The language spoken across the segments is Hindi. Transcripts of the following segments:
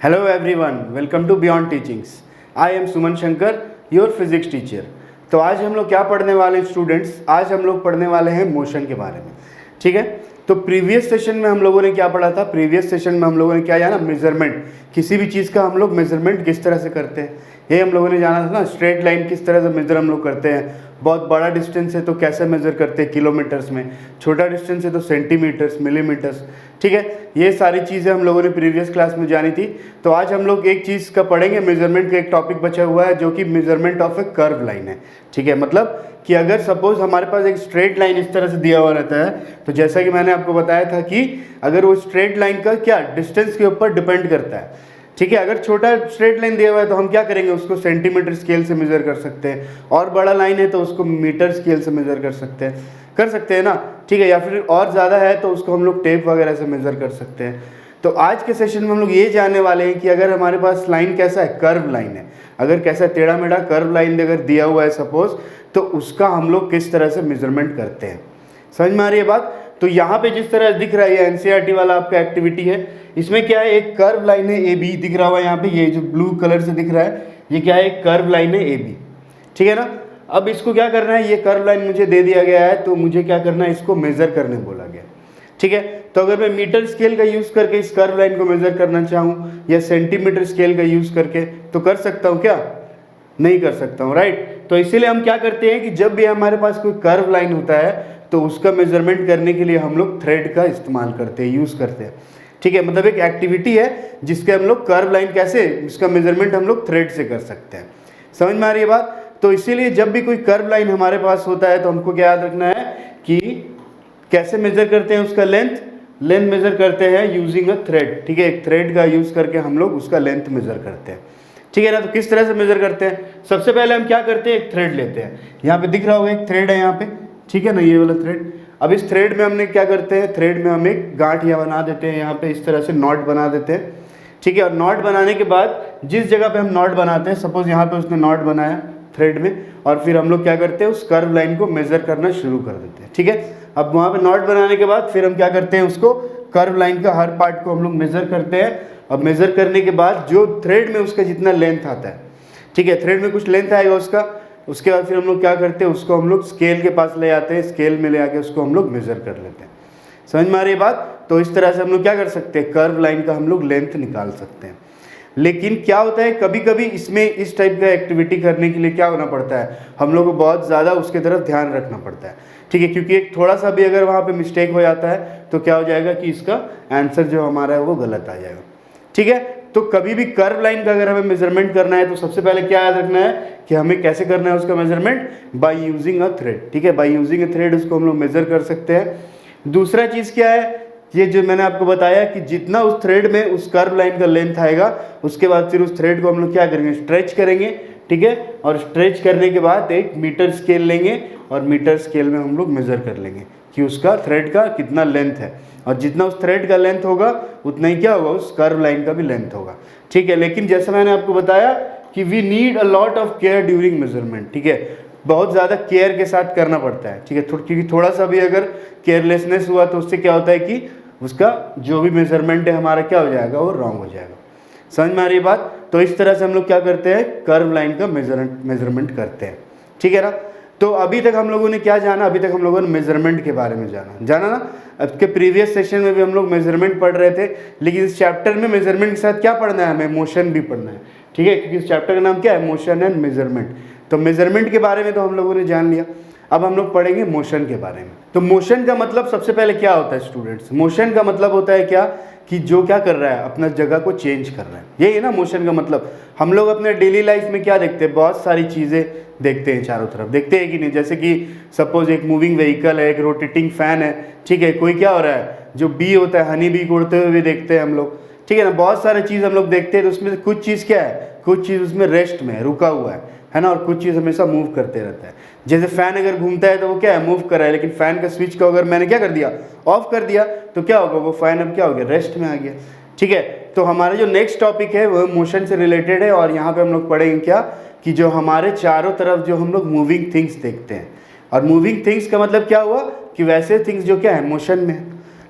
Hello everyone, welcome to Beyond Teachings. I am Suman Shankar, your physics teacher. तो आज हम लोग क्या पढ़ने वाले हैं स्टूडेंट्स? आज हम लोग पढ़ने वाले हैं मोशन के बारे में। ठीक है, तो प्रीवियस सेशन में हम लोगों ने क्या पढ़ा था? प्रीवियस सेशन में हम लोगों ने क्या जाना? मेजरमेंट, किसी भी चीज़ का हम लोग मेजरमेंट किस तरह से करते हैं ये हम लोगों ने जाना था ना। स्ट्रेट लाइन किस तरह से मेजर हम लोग करते हैं, बहुत बड़ा डिस्टेंस है तो कैसे मेजर करते हैं किलोमीटर्स में, छोटा डिस्टेंस है तो सेंटीमीटर्स, मिलीमीटर्स। ठीक है, ये सारी चीज़ें हम लोगों ने प्रीवियस क्लास में जानी थी। तो आज हम लोग एक चीज़ का पढ़ेंगे, मेजरमेंट का एक टॉपिक बचा हुआ है जो कि measurement of A curve line है। ठीक है, मतलब कि अगर सपोज हमारे पास एक स्ट्रेट लाइन इस तरह से दिया हुआ रहता है, तो जैसा कि मैंने आपको बताया था कि अगर वो स्ट्रेट लाइन का क्या डिस्टेंस के ऊपर डिपेंड करता है। ठीक है, अगर छोटा स्ट्रेट लाइन दिया हुआ है तो हम क्या करेंगे, उसको सेंटीमीटर स्केल से मेजर कर सकते हैं, और बड़ा लाइन है तो उसको मीटर स्केल से मेजर कर सकते हैं ना। ठीक है, या फिर और ज़्यादा है तो उसको हम लोग टेप वगैरह से मेजर कर सकते हैं। तो आज के सेशन में हम लोग ये जानने वाले हैं कि अगर हमारे पास लाइन कैसा है, कर्व लाइन है, अगर कैसा टेढ़ा मेढ़ा कर्व लाइन अगर दिया हुआ है सपोज, तो उसका हम लोग किस तरह से मेजरमेंट करते हैं। समझ में आ रही है बात? तो यहाँ पे जिस तरह दिख रहा है ये एनसीईआरटी वाला आपका एक्टिविटी है, इसमें क्या है, एक कर्व लाइन है ए बी दिख रहा हुआ है यहाँ पे, ये जो ब्लू कलर से दिख रहा है ये क्या है, एक कर्व लाइन है ए बी। ठीक है ना। अब इसको क्या करना है, ये कर्व लाइन मुझे दे दिया गया है तो मुझे क्या करना है, इसको मेजर करने बोला गया। ठीक है, तो अगर मैं मीटर स्केल का यूज़ करके इस कर्व लाइन को मेजर करना चाहूँ या सेंटीमीटर स्केल का यूज़ करके, तो कर सकता हूँ क्या? नहीं कर सकता हूँ, राइट। तो इसीलिए हम क्या करते हैं कि जब भी हमारे पास कोई कर्व लाइन होता है तो उसका मेजरमेंट करने के लिए हम लोग थ्रेड का इस्तेमाल करते हैं, यूज़ करते हैं। ठीक है, मतलब एक एक्टिविटी है जिसके हम लोग कर्व लाइन कैसे, इसका मेजरमेंट हम लोग थ्रेड से कर सकते हैं। समझ में आ रही है बात? तो इसीलिए जब भी कोई कर्व लाइन हमारे पास होता है तो हमको क्या याद रखना है कि कैसे मेजर करते हैं उसका लेंथ मेजर करते हैं यूजिंग अ थ्रेड। ठीक है, एक थ्रेड का यूज़ करके हम लोग उसका लेंथ मेजर करते हैं। ठीक है ना। तो किस तरह से मेजर करते हैं? सबसे पहले हम क्या करते हैं, एक थ्रेड लेते हैं। यहाँ पे दिख रहा होगा एक थ्रेड है यहाँ पे, ठीक है ना, ये वाला थ्रेड। अब इस थ्रेड में हमने क्या करते हैं, थ्रेड में हम एक गांठ या बना देते हैं, यहाँ पे इस तरह से नॉट बना देते हैं। ठीक है, और नॉट बनाने के बाद जिस जगह पे हम नॉट बनाते हैं, सपोज यहाँ पे उसने नॉट बनाया थ्रेड में, और फिर हम लोग क्या करते हैं, उस कर्व लाइन को मेजर करना शुरू कर देते हैं। ठीक है, अब वहाँ पे नॉट बनाने के बाद फिर हम क्या करते हैं, उसको कर्व लाइन का हर पार्ट को हम लोग मेजर करते हैं। अब मेजर करने के बाद जो थ्रेड में उसका जितना लेंथ आता है, ठीक है, थ्रेड में कुछ लेंथ आएगा उसका, उसके बाद फिर हम लोग क्या करते हैं, उसको हम लोग स्केल के पास ले आते हैं, स्केल में ले आके उसको हम लोग मेजर कर लेते हैं। समझ में आ रही है बात? तो इस तरह से हम लोग क्या कर सकते हैं, कर्व लाइन का हम लोग लेंथ निकाल सकते हैं। लेकिन क्या होता है, कभी कभी इसमें इस टाइप का एक्टिविटी करने के लिए क्या होना पड़ता है, हम लोग को बहुत ज़्यादा उसके तरफ ध्यान रखना पड़ता है। ठीक है, क्योंकि एक थोड़ा सा भी अगर वहाँ पे मिस्टेक हो जाता है तो क्या हो जाएगा कि इसका आंसर जो हमारा है वो गलत आ जाएगा। ठीक है, तो कभी भी कर्व लाइन का अगर हमें मेजरमेंट करना है तो सबसे पहले क्या याद रखना है कि हमें कैसे करना है उसका measurement, by using a thread. ठीक है, बाय यूजिंग अ थ्रेड उसको हम लोग मेजर कर सकते हैं। दूसरा चीज़ क्या है, ये जो मैंने आपको बताया कि जितना उस थ्रेड में उस कर्व लाइन का लेंथ आएगा, उसके बाद फिर उस थ्रेड को हम लोग क्या करेंगे, स्ट्रेच करेंगे। ठीक है, और स्ट्रेच करने के बाद एक मीटर स्केल लेंगे और मीटर स्केल में हम लोग मेजर कर लेंगे कि उसका थ्रेड का कितना लेंथ है, और जितना उस थ्रेड का लेंथ होगा उतना ही क्या होगा, उस कर्व लाइन का भी लेंथ होगा। ठीक है, लेकिन जैसा मैंने आपको बताया कि we need a lot of care during measurement. ठीक है, बहुत ज़्यादा केयर के साथ करना पड़ता है। ठीक है, क्योंकि थोड़ा सा भी अगर केयरलेसनेस हुआ तो उससे क्या होता है कि उसका जो भी मेजरमेंट है हमारा क्या हो जाएगा, वो रॉन्ग हो जाएगा। समझ में आ रही बात? तो इस तरह से हम लोग क्या करते हैं, कर्व लाइन का मेजरमेंट करते हैं। ठीक है ना। तो अभी तक हम लोगों ने क्या जाना, अभी तक हम लोगों ने मेजरमेंट के बारे में जाना ना। अब के प्रीवियस सेशन में भी हम लोग मेजरमेंट पढ़ रहे थे, लेकिन इस चैप्टर में मेजरमेंट के साथ क्या पढ़ना है, हमें मोशन भी पढ़ना है। ठीक है, क्योंकि इस चैप्टर का नाम क्या है, मोशन एंड मेजरमेंट। तो मेजरमेंट के बारे में तो हम लोगों ने जान लिया, अब हम लोग पढ़ेंगे मोशन के बारे में। तो मोशन का मतलब सबसे पहले क्या होता है स्टूडेंट्स, मोशन का मतलब होता है क्या, कि जो क्या कर रहा है, अपना जगह को चेंज कर रहा है। यही है ना मोशन का मतलब। हम लोग अपने डेली लाइफ में क्या देखते हैं, बहुत सारी चीज़ें देखते हैं, चारों तरफ देखते हैं कि नहीं। जैसे कि सपोज एक मूविंग व्हीकल है, एक रोटेटिंग फैन है। ठीक है, कोई क्या हो रहा है, जो बी होता है, हनी बी को उड़ते हुए भी देखते हैं हम लोग। ठीक है ना, बहुत सारी चीज़ हम लोग देखते हैं। तो उसमें से कुछ चीज़ क्या है, कुछ चीज़ उसमें रेस्ट में रुका हुआ है ना, और कुछ चीज़ हमेशा मूव करते रहता है। जैसे फैन अगर घूमता है तो वो क्या है, मूव कर रहा है, लेकिन फैन का स्विच को अगर मैंने क्या कर दिया, ऑफ कर दिया, तो क्या होगा, वो फैन अब क्या हो गया, रेस्ट में आ गया। ठीक है, तो हमारा जो नेक्स्ट टॉपिक है वो मोशन से रिलेटेड है, और यहाँ पे हम लोग पढ़ेंगे क्या, कि जो हमारे चारों तरफ जो हम लोग मूविंग थिंग्स देखते हैं, और मूविंग थिंग्स का मतलब क्या हुआ कि वैसे थिंग्स जो क्या है, मोशन में है।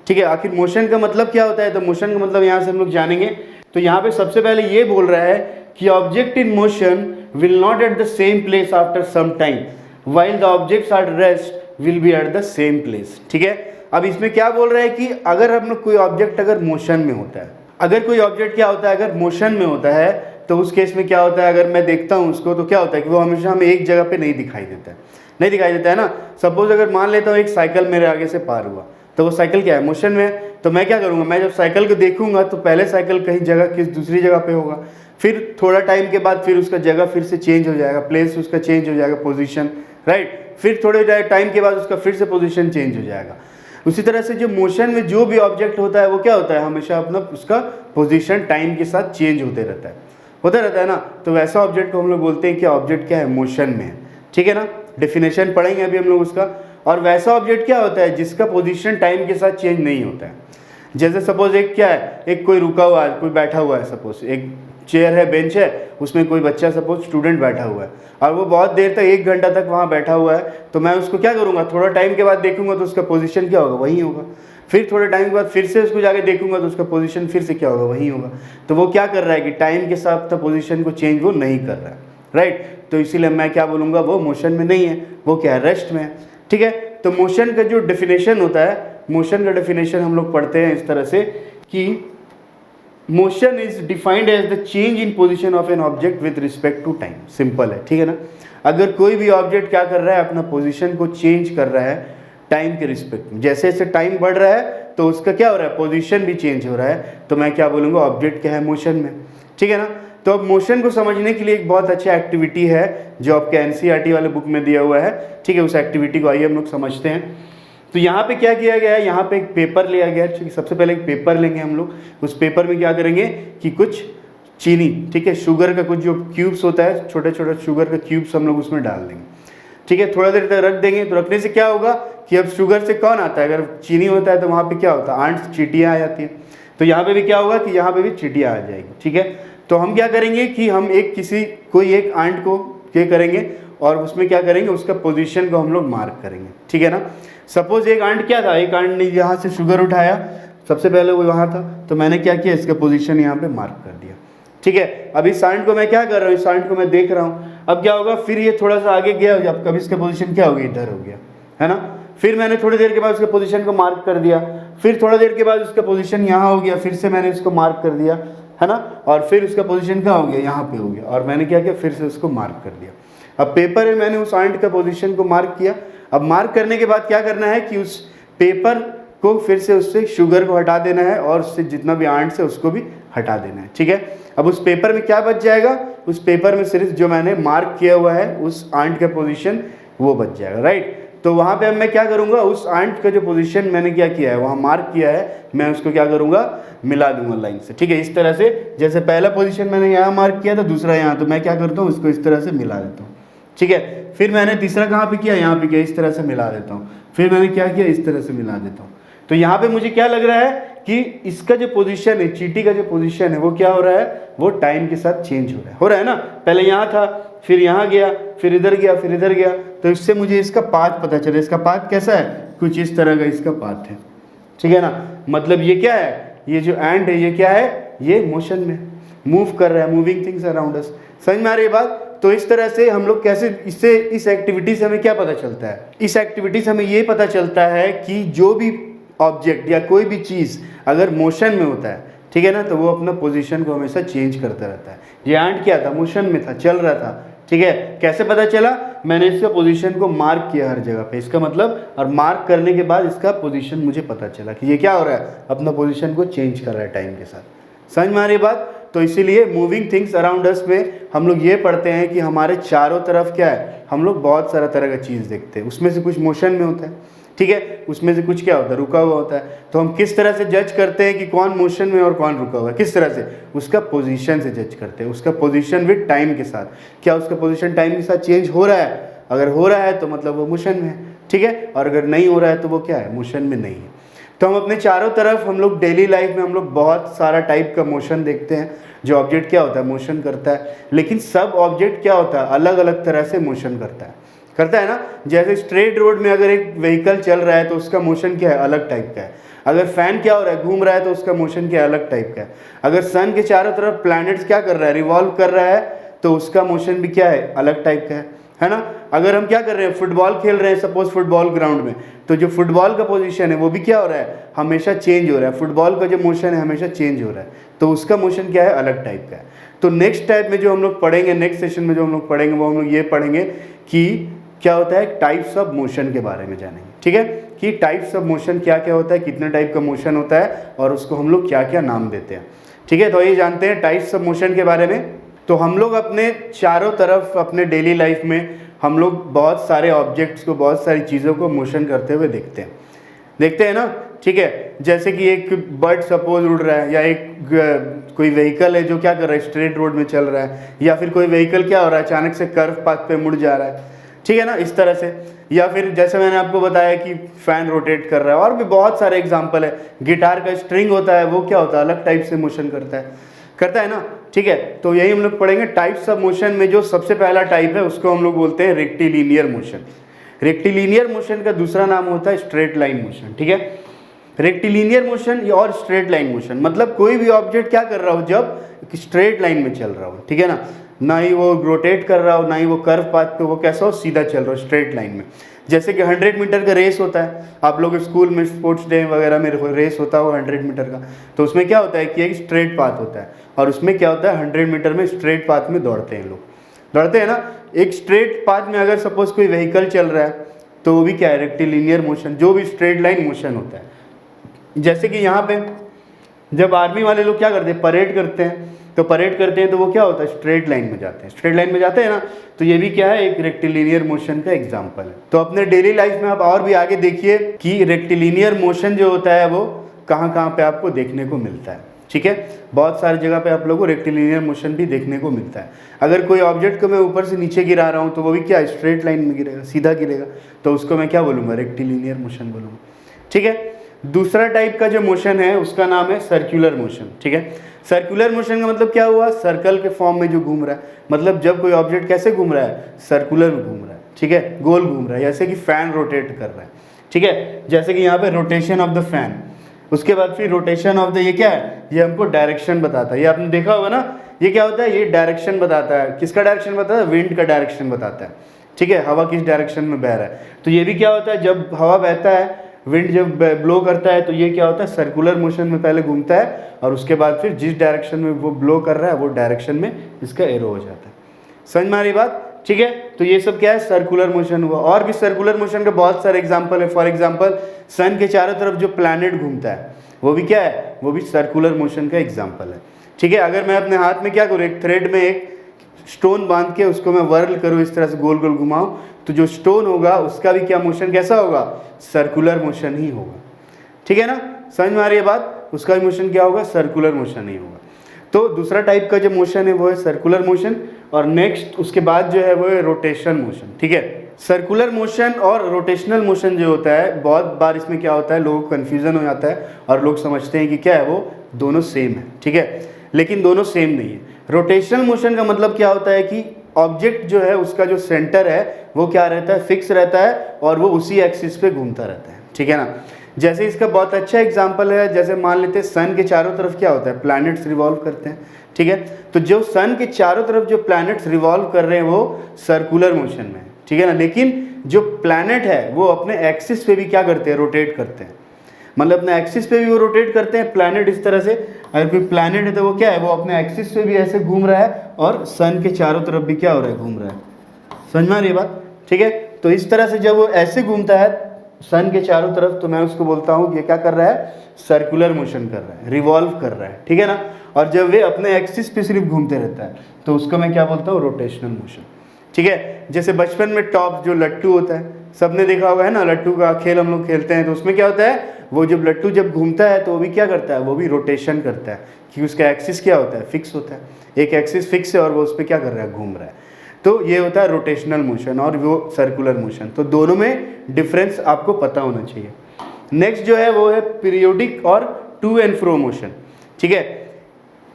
ठीक है, आखिर मोशन का मतलब क्या होता है, तो मोशन का मतलब यहाँ से हम लोग जानेंगे। तो यहाँ पे सबसे पहले ये बोल रहा है कि object in motion will not at the same place after some time while the objects are rest will be at the same place. ठीक है, अब इसमें क्या बोल रहा है कि अगर हम लोग कोई ऑब्जेक्ट अगर मोशन में होता है, अगर कोई ऑब्जेक्ट क्या होता है, अगर मोशन में होता है तो उस केस में क्या होता है, अगर मैं देखता हूँ उसको तो क्या होता है कि वो हमेशा हमें एक जगह पे नहीं दिखाई देता है, नहीं दिखाई देता है ना। सपोज अगर मान लेता हूँ एक साइकिल मेरे आगे से पार हुआ, तो वो साइकिल क्या है, मोशन में है। तो मैं क्या करूँगा, मैं जब साइकिल को देखूंगा तो पहले साइकिल कहीं जगह किस दूसरी जगह पे होगा, फिर थोड़ा टाइम के बाद फिर उसका जगह फिर से चेंज हो जाएगा, प्लेस उसका चेंज हो जाएगा, पोजीशन, राइट। फिर थोड़े टाइम के बाद उसका फिर से पोजीशन चेंज हो जाएगा। उसी तरह से जो मोशन में जो भी ऑब्जेक्ट होता है वो क्या होता है, हमेशा अपना उसका पोजीशन टाइम के साथ चेंज होते रहता है, होता रहता है ना। तो वैसा ऑब्जेक्ट को हम लोग बोलते हैं कि ऑब्जेक्ट क्या है, मोशन में है। ठीक है ना, डेफिनेशन पढ़ेंगे अभी हम लोग उसका। और वैसा ऑब्जेक्ट क्या होता है जिसका पोजीशन टाइम के साथ चेंज नहीं होता है। जैसे सपोज एक क्या है, एक कोई रुका हुआ है, कोई बैठा हुआ है, सपोज एक चेयर है, बेंच है, उसमें कोई बच्चा सपोज स्टूडेंट बैठा हुआ है और वो बहुत देर तक 1 घंटा तक वहाँ बैठा हुआ है, तो मैं उसको क्या करूँगा, थोड़ा टाइम के बाद देखूंगा तो उसका पोजीशन क्या होगा, वही होगा। फिर थोड़े टाइम के बाद फिर से उसको जाके देखूंगा तो उसका पोजीशन फिर से क्या होगा, वही होगा। तो वो क्या कर रहा है कि टाइम के साथ पोजीशन को चेंज वो नहीं कर रहा है, राइट। तो इसीलिए मैं क्या बोलूँगा, वो मोशन में नहीं है, वो क्या है, रेस्ट में है। ठीक है, तो मोशन का जो डेफिनेशन होता है, मोशन का डेफिनेशन हम लोग पढ़ते हैं इस तरह से कि motion is defined as the change in position of an object with respect to time. Simple है, ठीक है ना। अगर कोई भी ऑब्जेक्ट क्या कर रहा है, अपना पोजीशन को चेंज कर रहा है टाइम के रिस्पेक्ट में, जैसे जैसे टाइम बढ़ रहा है तो उसका क्या हो रहा है, पोजीशन भी चेंज हो रहा है, तो मैं क्या बोलूँगा, ऑब्जेक्ट क्या है, मोशन में। ठीक है ना। तो अब मोशन को समझने के लिए एक बहुत अच्छा एक्टिविटी है जो आपके एनसीईआरटी वाले बुक में दिया हुआ है। ठीक है, उस एक्टिविटी को आइए हम लोग समझते हैं। तो यहाँ पे क्या किया गया है, यहाँ पे एक पेपर लिया गया है। सबसे पहले एक पेपर लेंगे हम लोग, उस पेपर में क्या करेंगे कि कुछ चीनी, ठीक है, शुगर का कुछ जो क्यूब्स होता है, छोटे छोटे शुगर का क्यूब्स हम लोग उसमें डाल देंगे। ठीक है, थोड़ा देर तक रख देंगे। तो रखने से क्या होगा कि अब शुगर से कौन आता है, अगर चीनी होता है तो वहाँ पे क्या होता है, आंट चींटियाँ आ जाती है। तो यहाँ पे भी क्या होगा कि यहाँ पे भी चींटियाँ आ जाएगी। ठीक है, तो हम क्या करेंगे कि हम कोई एक आंट को क्या करेंगे और उसमें क्या करेंगे, उसका पोजीशन को हम लोग मार्क करेंगे। ठीक है ना। सपोज एक आंट क्या था, एक आंट ने यहाँ से शुगर उठाया, सबसे पहले वो वहाँ था, तो मैंने क्या किया, इसका पोजीशन यहाँ पे मार्क कर दिया। ठीक है, अब इस आंट को मैं क्या कर रहा हूँ, इस आंट को मैं देख रहा हूँ। अब क्या होगा, फिर ये थोड़ा सा आगे गया, अब कभी इसका पोजीशन क्या हो गया, इधर हो गया, है ना। फिर मैंने थोड़ी देर के बाद उसके पोजीशन को मार्क कर दिया, फिर थोड़ा देर के बाद उसका पोजीशन यहाँ हो गया, फिर से मैंने इसको मार्क कर दिया, है ना। और फिर उसका पोजीशन क्या हो गया, यहाँ पे हो गया, और मैंने क्या किया, फिर से उसको मार्क कर दिया। अब पेपर में मैंने उस आंट का पोजीशन को मार्क किया। अब मार्क करने के बाद क्या करना है कि उस पेपर को फिर से उससे शुगर को हटा देना है और उससे जितना भी आंट है उसको भी हटा देना है। ठीक है, अब उस पेपर में क्या बच जाएगा, उस पेपर में सिर्फ जो मैंने मार्क किया हुआ है उस आंट का पोजीशन वो बच जाएगा, राइट। तो वहाँ पे अब मैं क्या करूँगा, उस आंट का जो पोजीशन मैंने क्या किया है, वहाँ मार्क किया है, मैं उसको क्या करूँगा, मिला दूंगा लाइन से। ठीक है, इस तरह से जैसे पहला पोजीशन मैंने यहाँ मार्क किया था, दूसरा यहाँ, तो मैं क्या करता हूँ, उसको इस तरह से मिला देता हूँ। ठीक है, फिर मैंने तीसरा कहाँ पे किया, यहाँ पे किया, इस तरह से मिला देता हूँ। फिर मैंने क्या किया, इस तरह से मिला देता हूँ। तो यहाँ पे मुझे क्या लग रहा है कि इसका जो पोजीशन है, चींटी का जो पोजीशन है वो क्या हो रहा है, वो टाइम के साथ चेंज हो रहा है ना। पहले यहाँ था, फिर यहाँ गया, फिर इधर गया, फिर इधर गया। तो इससे मुझे इसका पाथ पता चला। इसका पाथ कैसा है, कुछ इस तरह का इसका पाथ है। ठीक है ना, मतलब ये क्या है, ये जो एंड है ये क्या है, ये मोशन में मूव कर रहा है, मूविंग थिंग्स अराउंड अस। समझ में आ रही है बात। तो इस तरह से हम लोग कैसे इससे, इस एक्टिविटी से हमें क्या पता चलता है, इस एक्टिविटी से हमें ये पता चलता है कि जो भी ऑब्जेक्ट या कोई भी चीज़ अगर मोशन में होता है, ठीक है ना, तो वो अपना पोजीशन को हमेशा चेंज करता रहता है। ये आंट क्या था, मोशन में था, चल रहा था। ठीक है, कैसे पता चला, मैंने इसका पोजीशन को मार्क किया हर जगह पे, इसका मतलब, और मार्क करने के बाद इसका पोजीशन मुझे पता चला कि ये क्या हो रहा है, अपना पोजीशन को चेंज कर रहा है टाइम के साथ। समझ में आ रही बात। तो इसीलिए मूविंग थिंग्स अराउंड अस में हम लोग ये पढ़ते हैं कि हमारे चारों तरफ क्या है, हम लोग बहुत सारा तरह का चीज़ देखते हैं, उसमें से कुछ मोशन में होता है, ठीक है, उसमें से कुछ क्या होता है, रुका हुआ होता है। तो हम किस तरह से जज करते हैं कि कौन मोशन में और कौन रुका हुआ है, किस तरह से, उसका पोजीशन से जज करते हैं, उसका पोजीशन विद टाइम के साथ, क्या उसका पोजीशन टाइम के साथ चेंज हो रहा है, अगर हो रहा है तो मतलब वो मोशन में है, ठीक है, और अगर नहीं हो रहा है तो वो क्या है, मोशन में नहीं है। तो हम अपने चारों तरफ, हम लोग डेली लाइफ में हम लोग बहुत सारा टाइप का मोशन देखते हैं, जो ऑब्जेक्ट क्या होता है, मोशन करता है। लेकिन सब ऑब्जेक्ट क्या होता है, अलग अलग तरह से मोशन करता है ना। जैसे स्ट्रेट रोड में अगर एक व्हीकल चल रहा है तो उसका मोशन क्या है, अलग टाइप का है। अगर फैन क्या हो रहा है, घूम रहा है, तो उसका मोशन क्या अलग टाइप का है। अगर सन के चारों तरफ प्लैनेट्स क्या कर रहा है, रिवॉल्व कर रहा है, तो उसका मोशन भी क्या है, अलग टाइप का है ना। अगर हम क्या कर रहे हैं, फुटबॉल खेल रहे हैं सपोज फुटबॉल ग्राउंड में, तो जो फुटबॉल का पोजीशन है वो भी क्या हो रहा है, हमेशा चेंज हो रहा है। फुटबॉल का जो मोशन है हमेशा चेंज हो रहा है, तो उसका मोशन क्या है, अलग टाइप का है। तो नेक्स्ट टाइप में जो हम लोग पढ़ेंगे, नेक्स्ट सेशन में जो हम लोग पढ़ेंगे, वो हम लोग ये पढ़ेंगे कि क्या होता है, टाइप्स ऑफ मोशन के बारे में जानेंगे। ठीक है, कि टाइप्स ऑफ मोशन क्या क्या होता है, कितने टाइप का मोशन होता है, और उसको हम लोग क्या क्या नाम देते हैं। ठीक है, तो ये जानते हैं टाइप्स ऑफ मोशन के बारे में। तो हम लोग अपने चारों तरफ अपने डेली लाइफ में हम लोग बहुत सारे ऑब्जेक्ट्स को, बहुत सारी चीज़ों को मोशन करते हुए देखते हैं ना। ठीक है, जैसे कि एक बर्ड सपोज उड़ रहा है, या एक कोई व्हीकल है जो क्या कर रहा है, स्ट्रेट रोड में चल रहा है, या फिर कोई व्हीकल क्या हो रहा है, अचानक से कर्व पाथ पे मुड़ जा रहा है। ठीक है ना, इस तरह से। या फिर जैसे मैंने आपको बताया कि फैन रोटेट कर रहा है, और भी बहुत सारे एग्जांपल है। गिटार का स्ट्रिंग होता है, वो क्या होता है, अलग टाइप से मोशन करता है ना। ठीक है, तो यही हम लोग पढ़ेंगे टाइप्स ऑफ मोशन में। जो सबसे पहला टाइप है उसको हम लोग बोलते हैं रेक्टिलिनियर मोशन। रेक्टिलिनियर मोशन का दूसरा नाम होता है स्ट्रेट लाइन मोशन। ठीक है, रेक्टिलिनियर मोशन और स्ट्रेट लाइन मोशन मतलब कोई भी ऑब्जेक्ट क्या कर रहा हो जब स्ट्रेट लाइन में चल रहा हो। ठीक है ना ही वो रोटेट कर रहा हो, ना ही वो कर्व पाथ पे, वो कैसा हो, सीधा चल रहा हो स्ट्रेट लाइन में। जैसे कि 100 मीटर का रेस होता है, आप लोग स्कूल में स्पोर्ट्स डे वगैरह में रेस होता हो 100 मीटर का, तो उसमें क्या होता है कि एक स्ट्रेट पाथ होता है, और उसमें क्या होता है 100 मीटर में स्ट्रेट पाथ में दौड़ते हैं लोग, दौड़ते हैं ना। एक स्ट्रेट पाथ में अगर सपोज कोई व्हीकल चल रहा है तो वो भी क्या है, रेक्टिलिनियर मोशन, जो भी स्ट्रेट लाइन मोशन होता है। जैसे कि यहाँ पे जब आर्मी वाले लोग क्या करते हैं, परेड करते हैं, तो परेड करते हैं तो वो क्या होता है, स्ट्रेट लाइन में जाते हैं, स्ट्रेट लाइन में जाते हैं ना। तो ये भी क्या है, एक रेक्टिलिनियर मोशन का एग्जांपल है। तो अपने डेली लाइफ में आप और भी आगे देखिए कि रेक्टिलिनियर मोशन जो होता है वो कहाँ कहाँ पे आपको देखने को मिलता है। ठीक है, बहुत सारी जगह पे आप लोगों को रेक्टिलिनियर मोशन भी देखने को मिलता है। अगर कोई ऑब्जेक्ट को मैं ऊपर से नीचे गिरा रहा हूँ तो वो भी क्या, स्ट्रेट लाइन में गिरेगा, सीधा गिरेगा, तो उसको मैं क्या बोलूँगा, रेक्टिलिनियर मोशन बोलूँगा। ठीक है, दूसरा टाइप का जो मोशन है उसका नाम है सर्कुलर मोशन। ठीक है, सर्कुलर मोशन का मतलब क्या हुआ, सर्कल के फॉर्म में जो घूम रहा है, मतलब जब कोई ऑब्जेक्ट कैसे घूम रहा है, सर्कुलर में घूम रहा है। ठीक है, गोल घूम रहा है, जैसे कि फैन रोटेट कर रहा है। ठीक है, जैसे कि यहाँ पे रोटेशन ऑफ द फैन, उसके बाद फिर रोटेशन ऑफ द, ये क्या है, ये हमको डायरेक्शन बताता है। ये आपने देखा होगा ना, ये क्या होता है, ये डायरेक्शन बताता है। किसका डायरेक्शन बताता है, विंड का डायरेक्शन बताता है। ठीक है, हवा किस डायरेक्शन में बह रहा है। तो ये भी क्या होता है, जब हवा बहता है, विंड जब ब्लो करता है, तो ये क्या होता है, सर्कुलर मोशन में पहले घूमता है, और उसके बाद फिर जिस डायरेक्शन में वो ब्लो कर रहा है वो डायरेक्शन में इसका एरो हो जाता है। समझ में आ रही बात। ठीक है, तो ये सब क्या है, सर्कुलर मोशन हुआ। और भी सर्कुलर मोशन के बहुत सारे एग्जांपल है। फॉर एग्जांपल सन के चारों तरफ जो प्लैनेट घूमता है वो भी क्या है, वो भी सर्कुलर मोशन का एग्जांपल है। ठीक है, अगर मैं अपने हाथ में क्या करूँ, एक थ्रेड में एक स्टोन बांध के उसको मैं वर्ल करूँ, इस तरह से गोल गोल घुमाऊँ, तो जो स्टोन होगा उसका भी क्या मोशन कैसा होगा, सर्कुलर मोशन ही होगा। ठीक है ना, समझ में आ रही है बात, उसका भी मोशन क्या होगा, सर्कुलर मोशन ही होगा। तो दूसरा टाइप का जो मोशन है वो है सर्कुलर मोशन, और नेक्स्ट उसके बाद जो है वो है रोटेशन मोशन। ठीक है, सर्कुलर मोशन और रोटेशनल मोशन जो होता है, बहुत बार इसमें क्या होता है, लोगों को कन्फ्यूजन हो जाता है और लोग समझते हैं कि क्या है, वो दोनों सेम है। ठीक है, लेकिन दोनों सेम नहीं है। रोटेशनल मोशन का मतलब क्या होता है कि ऑब्जेक्ट जो है उसका जो सेंटर है वो क्या रहता है, फिक्स रहता है, और वो उसी एक्सिस पे घूमता रहता है। ठीक है ना, जैसे इसका बहुत अच्छा एग्जांपल है, जैसे मान लेते हैं सन के चारों तरफ क्या होता है, प्लैनेट्स रिवॉल्व करते हैं। ठीक है, तो जो सन के चारों तरफ जो प्लैनेट्स रिवॉल्व कर रहे हैं वो सर्कुलर मोशन में है। ठीक है ना, लेकिन जो प्लैनेट है वो अपने एक्सिस पे भी क्या करते हैं, रोटेट करते हैं, मतलब अपने एक्सिस पे भी वो रोटेट करते हैं। प्लैनेट इस तरह से, अगर कोई प्लैनेट है तो वो क्या है, वो अपने एक्सिस पे भी ऐसे घूम रहा है, और सन के चारों तरफ भी क्या हो रहा है, घूम रहा है। समझ में आ रही है बात। ठीक है, तो इस तरह से जब वो ऐसे घूमता है सन के चारों तरफ, तो मैं उसको बोलता हूँ ये क्या कर रहा है, सर्कुलर मोशन कर रहा है, रिवॉल्व कर रहा है। ठीक है ना, और जब वे अपने एक्सिस पे सिर्फ घूमते रहता है तो उसको मैं क्या बोलता हूँ, रोटेशनल मोशन। ठीक है, जैसे बचपन में टॉप जो लट्टू होता है, सबने देखा होगा है ना, लट्टू का खेल हम लोग खेलते हैं, तो उसमें क्या होता है, वो जब लट्टू जब घूमता है तो वो भी क्या करता है, वो भी रोटेशन करता है, क्योंकि उसका एक्सिस क्या होता है, फिक्स होता है। एक एक्सिस फिक्स है और वो उस पर क्या कर रहा है, घूम रहा है। तो ये होता है रोटेशनल मोशन और वो सर्कुलर मोशन। तो दोनों में डिफरेंस आपको पता होना चाहिए। नेक्स्ट जो है वो है पीरियोडिक और टू एंड फ्रो मोशन। ठीक है,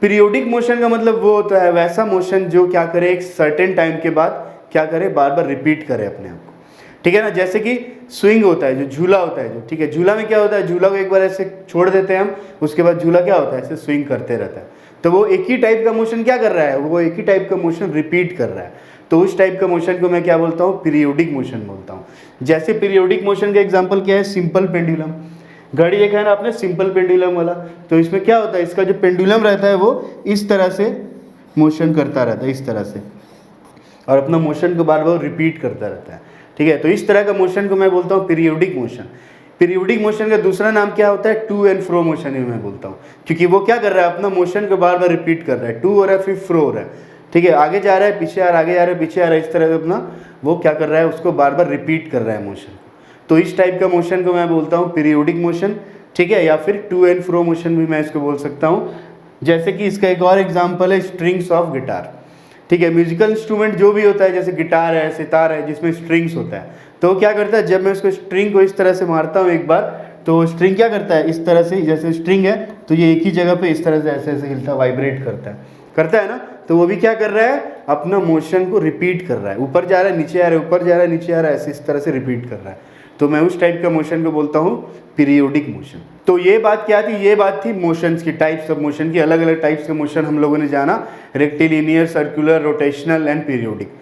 पीरियोडिक मोशन का मतलब वो होता है वैसा मोशन जो क्या करे, एक सर्टेन टाइम के बाद क्या करे, बार बार रिपीट करे अपने आप को। ठीक है ना। जैसे कि स्विंग होता है, जो झूला होता है जो, ठीक है, झूला में क्या होता है, झूला को एक बार ऐसे छोड़ देते हैं हम, उसके बाद झूला क्या होता है, ऐसे स्विंग करते रहता है। तो वो एक ही टाइप का मोशन क्या कर रहा है, वो एक ही टाइप का मोशन रिपीट कर रहा है। तो उस टाइप का मोशन को मैं क्या बोलता हूँ, पीरियोडिक मोशन बोलता हूँ। जैसे पीरियोडिक मोशन का एग्जाम्पल क्या है, सिंपल पेंडुलम। घड़ी देखा है ना आपने, सिंपल पेंडुलम वाला। तो इसमें क्या होता है, इसका जो पेंडुलम रहता है वो इस तरह से मोशन करता रहता है, इस तरह से, और अपना मोशन को बार बार रिपीट करता रहता है। ठीक है, तो इस तरह का मोशन को मैं बोलता हूँ पीरियोडिक मोशन। पीरियोडिक मोशन का दूसरा नाम क्या होता है, टू एंड फ्रो मोशन ही मैं बोलता हूँ, क्योंकि वो क्या कर रहा है, अपना मोशन को बार बार रिपीट कर रहा है। टू हो रहा है, फिर फ्रो हो रहा है, ठीक है, आगे जा रहा है, पीछे आ रहा है, आगे जा रहा है, पीछे आ रहा है, इस तरह से अपना वो क्या कर रहा है, उसको बार बार रिपीट कर रहा है मोशन। तो इस टाइप का मोशन को मैं बोलता हूँ पीरियोडिक मोशन, ठीक है, या फिर टू एंड फ्रो मोशन भी मैं इसको बोल सकता हूँ। जैसे कि इसका एक और एग्जाम्पल है स्ट्रिंग्स ऑफ गिटार। ठीक है, म्यूजिकल इंस्ट्रूमेंट जो भी होता है, जैसे गिटार है, सितार है, जिसमें स्ट्रिंग्स होता है, तो क्या करता है, जब मैं उसको स्ट्रिंग को इस तरह से मारता हूँ एक बार, तो स्ट्रिंग क्या करता है, इस तरह से, जैसे स्ट्रिंग है तो ये एक ही जगह पे इस तरह से ऐसे ऐसे हिलता, वाइब्रेट करता है ना। तो वो भी क्या कर रहा है, अपना मोशन को रिपीट कर रहा है, ऊपर जा रहा है, नीचे आ रहा है, ऊपर जा रहा है, नीचे आ रहा है, ऐसे इस तरह से रिपीट कर रहा है। तो मैं उस टाइप का मोशन को बोलता हूँ पीरियोडिक मोशन। तो ये बात क्या थी, ये बात थी मोशंस की, टाइप्स ऑफ मोशन की, अलग अलग टाइप्स के मोशन हम लोगों ने जाना, rectilinear, circular, rotational and periodic.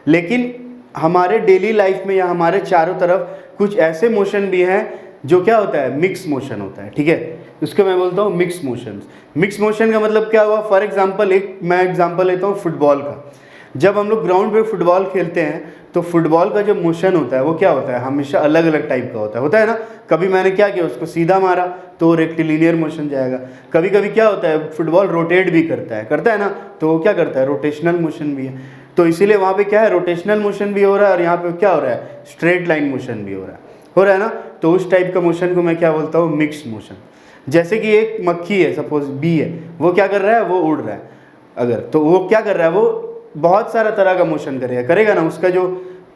लेकिन हमारे डेली लाइफ में या हमारे चारों तरफ कुछ ऐसे मोशन भी हैं जो क्या होता है, मिक्स मोशन होता है। ठीक है, उसको मैं बोलता हूँ मिक्स मोशन। मिक्स मोशन का मतलब क्या हुआ, फॉर एग्जाम्पल एक मैं एग्जाम्पल लेता हूँ फुटबॉल का। जब हम लोग ग्राउंड पे फुटबॉल खेलते हैं तो फुटबॉल का जो मोशन होता है वो क्या होता है, हमेशा अलग अलग टाइप का होता है ना। कभी मैंने क्या किया, उसको सीधा मारा तो रेक्टिलिनियर मोशन जाएगा। कभी कभी क्या होता है, फुटबॉल रोटेट भी करता है ना, तो वो क्या करता है, रोटेशनल मोशन भी है। तो इसीलिए वहाँ पे क्या है, रोटेशनल मोशन भी हो रहा है, और यहाँ पे क्या हो रहा है, स्ट्रेट लाइन मोशन भी हो रहा है ना। तो उस टाइप का मोशन को मैं क्या बोलता हूँ, मिक्स मोशन। जैसे कि एक मक्खी है, सपोज बी है, वो क्या कर रहा है, वो उड़ रहा है अगर, तो वो क्या कर रहा है, वो बहुत सारा तरह का मोशन करेगा ना, उसका जो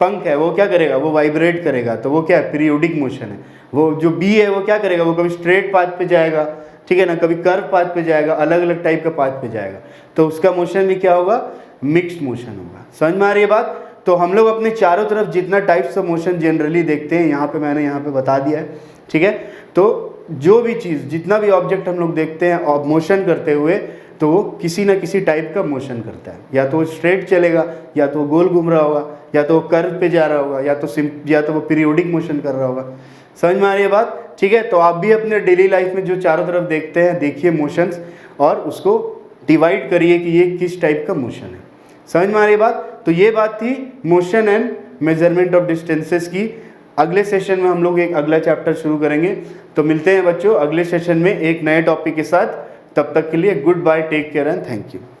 पंख है वो क्या करेगा, वो वाइब्रेट करेगा, तो वो क्या है, पीरियोडिक मोशन है। वो जो बी है वो क्या करेगा, वो कभी स्ट्रेट पाथ पे जाएगा, ठीक है ना, कभी कर्व पाथ पे जाएगा, अलग अलग टाइप का पाथ पे जाएगा, तो उसका मोशन भी क्या होगा, मिक्स्ड मोशन होगा। समझ में आ रही है बात। तो हम लोग अपने चारों तरफ जितना टाइप्स ऑफ मोशन जनरली देखते हैं, यहाँ पे मैंने यहाँ पे बता दिया है, ठीक है। तो जो भी चीज़, जितना भी ऑब्जेक्ट हम लोग देखते हैं और मोशन करते हुए, तो वो किसी ना किसी टाइप का मोशन करता है। या तो वो स्ट्रेट चलेगा, या तो वो गोल घूम रहा होगा, या तो वो कर्व पे जा रहा होगा, या तो वो पीरियोडिक मोशन कर रहा होगा। समझ में आ रही है बात, ठीक है। तो आप भी अपने डेली लाइफ में जो चारों तरफ देखते हैं, देखिए मोशंस, और उसको डिवाइड करिए कि ये किस टाइप का मोशन है। समझ में आ रही है बात। तो ये बात थी motion and measurement of distances की। अगले सेशन में हम लोग एक अगला चैप्टर शुरू करेंगे। तो मिलते हैं बच्चों अगले सेशन में एक नए टॉपिक के साथ। तब तक के लिए goodbye, take care and thank you.